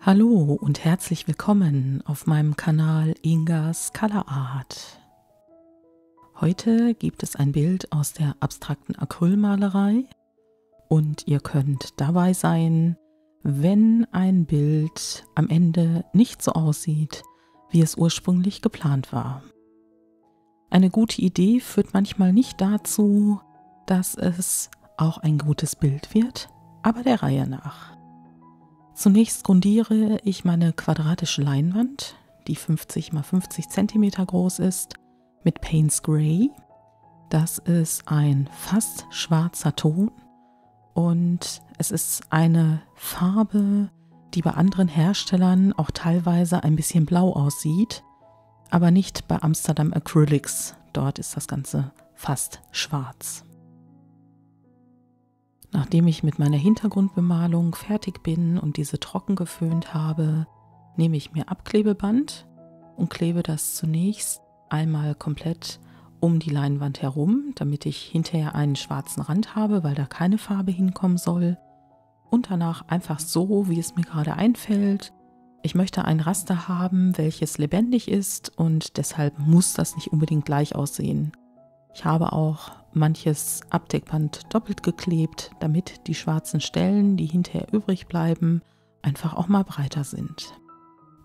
Hallo und herzlich willkommen auf meinem Kanal Ingas Color Art. Heute gibt es ein Bild aus der abstrakten Acrylmalerei und ihr könnt dabei sein, wenn ein Bild am Ende nicht so aussieht, wie es ursprünglich geplant war. Eine gute Idee führt manchmal nicht dazu, dass es auch ein gutes Bild wird, aber der Reihe nach. Zunächst grundiere ich meine quadratische Leinwand, die 50 x 50 cm groß ist, mit Payne's Grey. Das ist ein fast schwarzer Ton und es ist eine Farbe, die bei anderen Herstellern auch teilweise ein bisschen blau aussieht, aber nicht bei Amsterdam Acrylics. Dort ist das Ganze fast schwarz. Nachdem ich mit meiner Hintergrundbemalung fertig bin und diese trocken geföhnt habe, nehme ich mir Abklebeband und klebe das zunächst einmal komplett um die Leinwand herum, damit ich hinterher einen schwarzen Rand habe, weil da keine Farbe hinkommen soll. Und danach einfach so, wie es mir gerade einfällt. Ich möchte ein Raster haben, welches lebendig ist und deshalb muss das nicht unbedingt gleich aussehen. Ich habe auch manches Abdeckband doppelt geklebt, damit die schwarzen Stellen, die hinterher übrig bleiben, einfach auch mal breiter sind.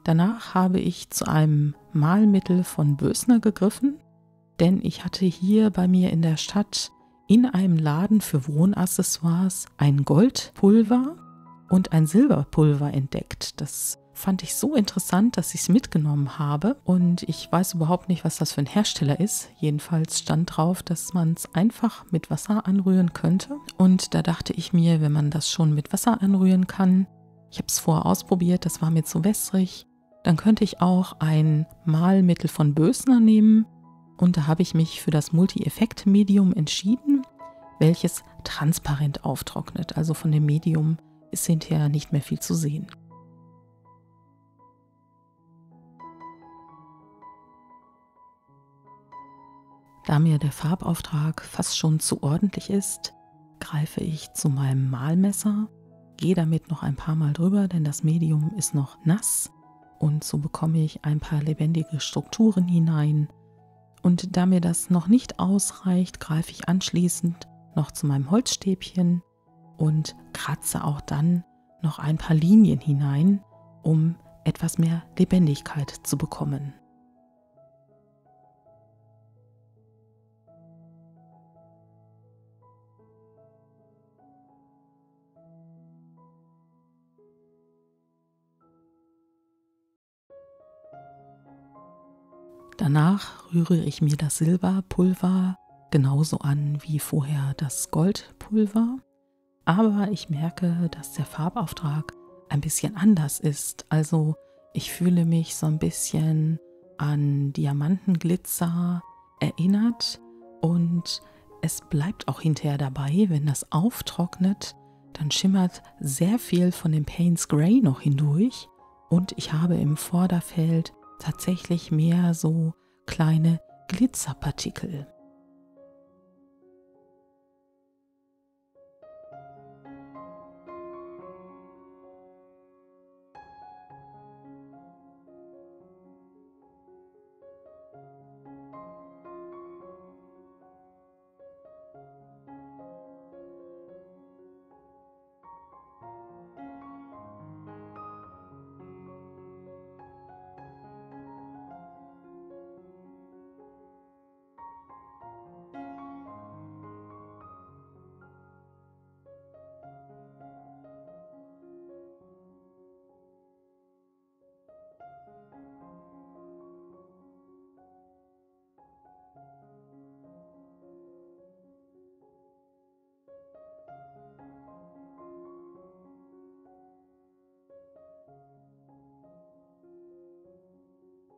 Danach habe ich zu einem Malmittel von Bösner gegriffen, denn ich hatte hier bei mir in der Stadt in einem Laden für Wohnaccessoires ein Goldpulver und ein Silberpulver entdeckt. Das fand ich so interessant, dass ich es mitgenommen habe und ich weiß überhaupt nicht, was das für ein Hersteller ist. Jedenfalls stand drauf, dass man es einfach mit Wasser anrühren könnte und da dachte ich mir, wenn man das schon mit Wasser anrühren kann, ich habe es vorher ausprobiert, das war mir zu wässrig, dann könnte ich auch ein Malmittel von Bösner nehmen und da habe ich mich für das Multi-Effekt-Medium entschieden, welches transparent auftrocknet, also von dem Medium ist hinterher nicht mehr viel zu sehen. Da mir der Farbauftrag fast schon zu ordentlich ist, greife ich zu meinem Malmesser, gehe damit noch ein paar Mal drüber, denn das Medium ist noch nass und so bekomme ich ein paar lebendige Strukturen hinein. Und da mir das noch nicht ausreicht, greife ich anschließend noch zu meinem Holzstäbchen und kratze auch dann noch ein paar Linien hinein, um etwas mehr Lebendigkeit zu bekommen. Danach rühre ich mir das Silberpulver genauso an wie vorher das Goldpulver, aber ich merke, dass der Farbauftrag ein bisschen anders ist. Also ich fühle mich so ein bisschen an Diamantenglitzer erinnert und es bleibt auch hinterher dabei, wenn das auftrocknet, dann schimmert sehr viel von dem Payne's Grey noch hindurch und ich habe im Vorderfeld tatsächlich mehr so kleine Glitzerpartikel.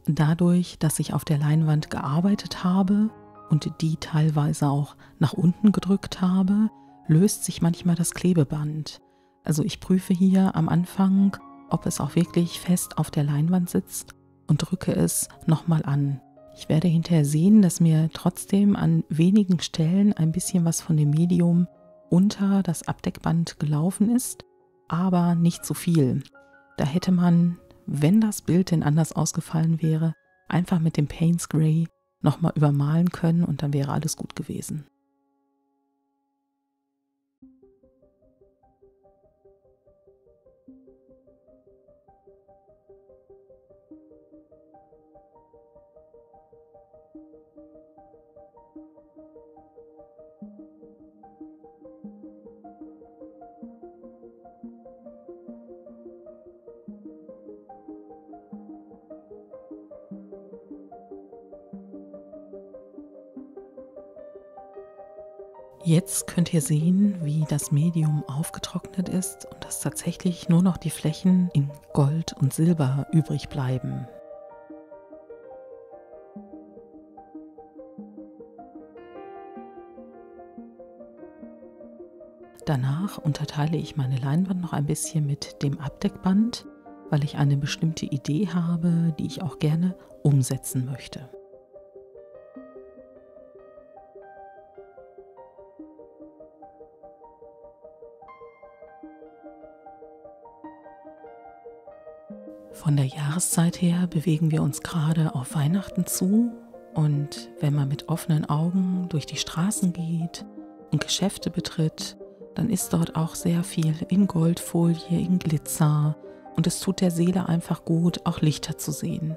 Dadurch, dass ich auf der Leinwand gearbeitet habe und die teilweise auch nach unten gedrückt habe, löst sich manchmal das Klebeband. Also ich prüfe hier am Anfang, ob es auch wirklich fest auf der Leinwand sitzt und drücke es nochmal an. Ich werde hinterher sehen, dass mir trotzdem an wenigen Stellen ein bisschen was von dem Medium unter das Abdeckband gelaufen ist, aber nicht so viel. Da hätte man, wenn das Bild denn anders ausgefallen wäre, einfach mit dem Payne's Grey nochmal übermalen können und dann wäre alles gut gewesen. Jetzt könnt ihr sehen, wie das Medium aufgetrocknet ist und dass tatsächlich nur noch die Flächen in Gold und Silber übrig bleiben. Danach unterteile ich meine Leinwand noch ein bisschen mit dem Abdeckband, weil ich eine bestimmte Idee habe, die ich auch gerne umsetzen möchte. Von der Jahreszeit her bewegen wir uns gerade auf Weihnachten zu und wenn man mit offenen Augen durch die Straßen geht und Geschäfte betritt, dann ist dort auch sehr viel in Goldfolie, in Glitzer und es tut der Seele einfach gut, auch Lichter zu sehen.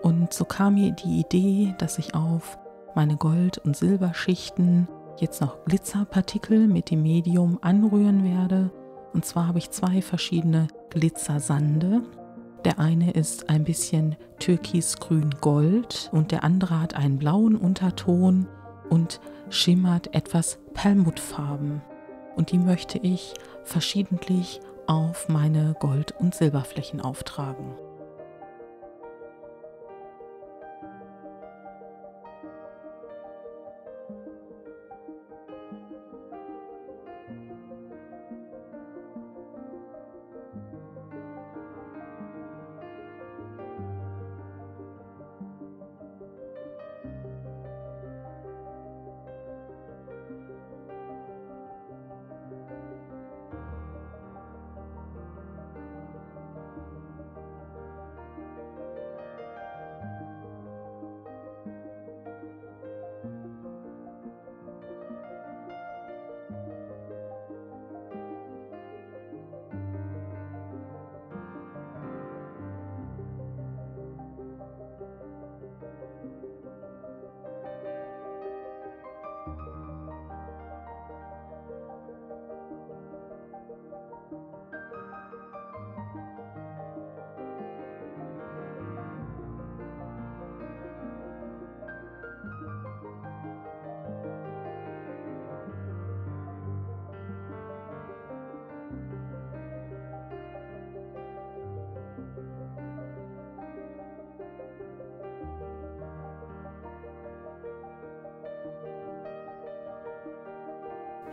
Und so kam mir die Idee, dass ich auf meine Gold- und Silberschichten jetzt noch Glitzerpartikel mit dem Medium anrühren werde. Und zwar habe ich 2 verschiedene Glitzersande. Der eine ist ein bisschen türkisgrün-gold und der andere hat einen blauen Unterton und schimmert etwas perlmuttfarben. Und die möchte ich verschiedentlich auf meine Gold- und Silberflächen auftragen.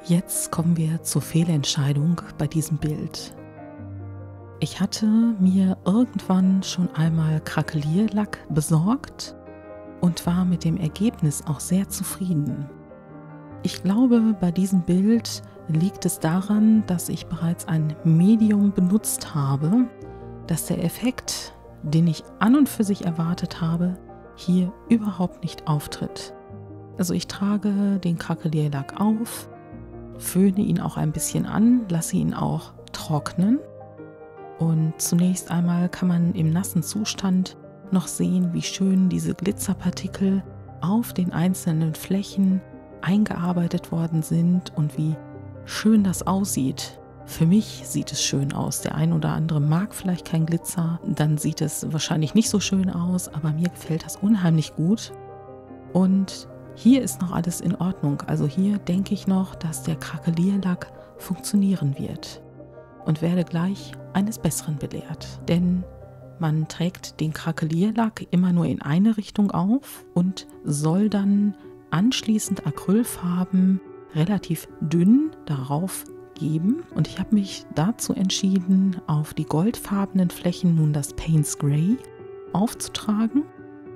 Jetzt kommen wir zur Fehlentscheidung bei diesem Bild. Ich hatte mir irgendwann schon einmal Krakelierlack besorgt und war mit dem Ergebnis auch sehr zufrieden. Ich glaube, bei diesem Bild liegt es daran, dass ich bereits ein Medium benutzt habe, dass der Effekt, den ich an und für sich erwartet habe, hier überhaupt nicht auftritt. Also ich trage den Krakelierlack auf, föhne ihn auch ein bisschen an, lasse ihn auch trocknen und zunächst einmal kann man im nassen Zustand noch sehen, wie schön diese Glitzerpartikel auf den einzelnen Flächen eingearbeitet worden sind und wie schön das aussieht. Für mich sieht es schön aus. Der ein oder andere mag vielleicht kein Glitzer, dann sieht es wahrscheinlich nicht so schön aus, aber mir gefällt das unheimlich gut. Und hier ist noch alles in Ordnung. Also hier denke ich noch, dass der Krakelierlack funktionieren wird und werde gleich eines Besseren belehrt. Denn man trägt den Krakelierlack immer nur in eine Richtung auf und soll dann anschließend Acrylfarben relativ dünn darauf geben. Und ich habe mich dazu entschieden, auf die goldfarbenen Flächen nun das Payne's Grey aufzutragen.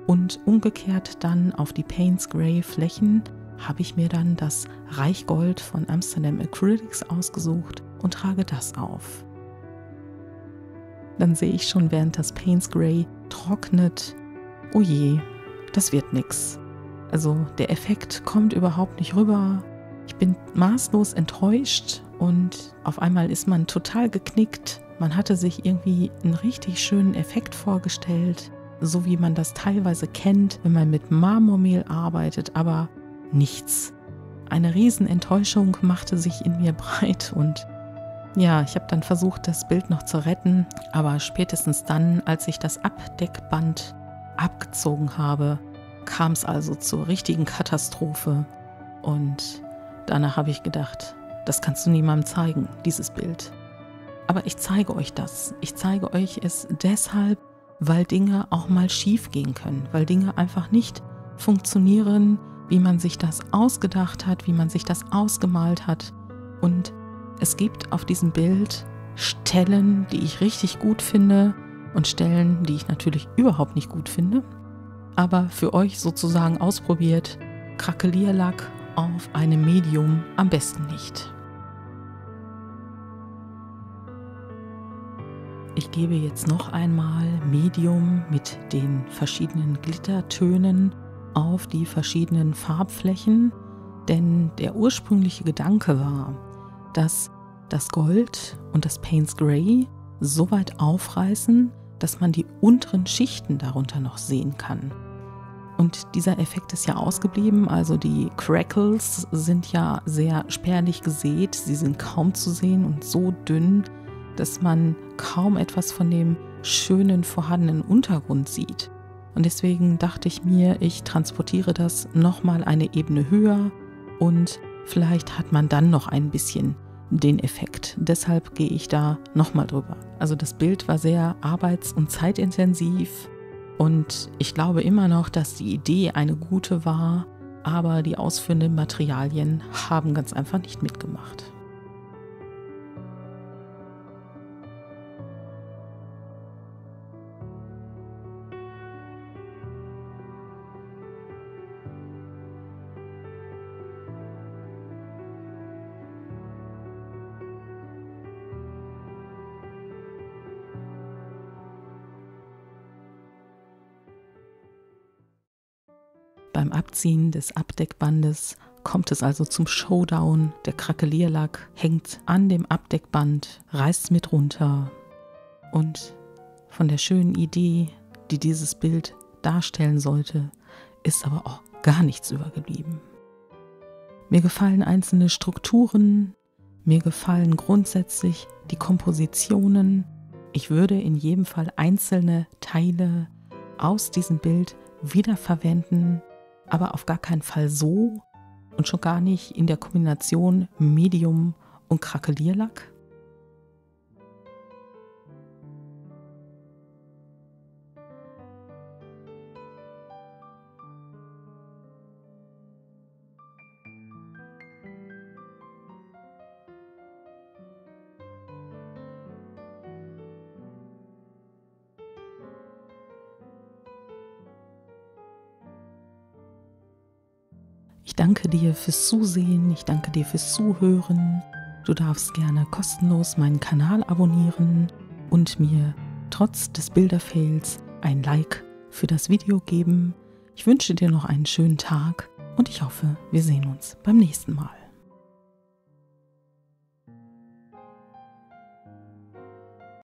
Und umgekehrt dann auf die Payne's Grey Flächen habe ich mir dann das Reichgold von Amsterdam Acrylics ausgesucht und trage das auf. dann sehe ich schon, während das Payne's Grey trocknet, oh je, das wird nix. Also der Effekt kommt überhaupt nicht rüber. Ich bin maßlos enttäuscht und auf einmal ist man total geknickt. Man hatte sich irgendwie einen richtig schönen Effekt vorgestellt, so wie man das teilweise kennt, wenn man mit Marmormehl arbeitet, aber nichts. Eine Riesenenttäuschung machte sich in mir breit und ja, ich habe dann versucht, das Bild noch zu retten, aber spätestens dann, als ich das Abdeckband abgezogen habe, kam es also zur richtigen Katastrophe und danach habe ich gedacht, das kannst du niemandem zeigen, dieses Bild. Aber ich zeige euch das. Ich zeige euch es deshalb, weil Dinge auch mal schief gehen können, weil Dinge einfach nicht funktionieren, wie man sich das ausgedacht hat, wie man sich das ausgemalt hat. Und es gibt auf diesem Bild Stellen, die ich richtig gut finde und Stellen, die ich natürlich überhaupt nicht gut finde. Aber für euch sozusagen ausprobiert, Krakelierlack auf einem Medium am besten nicht. Ich gebe jetzt noch einmal Medium mit den verschiedenen Glittertönen auf die verschiedenen Farbflächen, denn der ursprüngliche Gedanke war, dass das Gold und das Payne's Grey so weit aufreißen, dass man die unteren Schichten darunter noch sehen kann. Und dieser Effekt ist ja ausgeblieben, also die Crackles sind ja sehr spärlich gesät, sie sind kaum zu sehen und so dünn, dass man kaum etwas von dem schönen vorhandenen Untergrund sieht. Und deswegen dachte ich mir, ich transportiere das nochmal eine Ebene höher und vielleicht hat man dann noch ein bisschen den Effekt. Deshalb gehe ich da nochmal drüber. Also das Bild war sehr arbeits- und zeitintensiv und ich glaube immer noch, dass die Idee eine gute war, aber die ausführenden Materialien haben ganz einfach nicht mitgemacht. Beim Abziehen des Abdeckbandes kommt es also zum Showdown. Der Krakelierlack hängt an dem Abdeckband, reißt mit runter. Und von der schönen Idee, die dieses Bild darstellen sollte, ist aber auch gar nichts übergeblieben. Mir gefallen einzelne Strukturen, mir gefallen grundsätzlich die Kompositionen. Ich würde in jedem Fall einzelne Teile aus diesem Bild wiederverwenden, aber auf gar keinen Fall so und schon gar nicht in der Kombination Medium und Krakelierlack. Ich danke dir fürs Zusehen, ich danke dir fürs Zuhören. Du darfst gerne kostenlos meinen Kanal abonnieren und mir trotz des Bilderfails ein Like für das Video geben. Ich wünsche dir noch einen schönen Tag und ich hoffe, wir sehen uns beim nächsten Mal.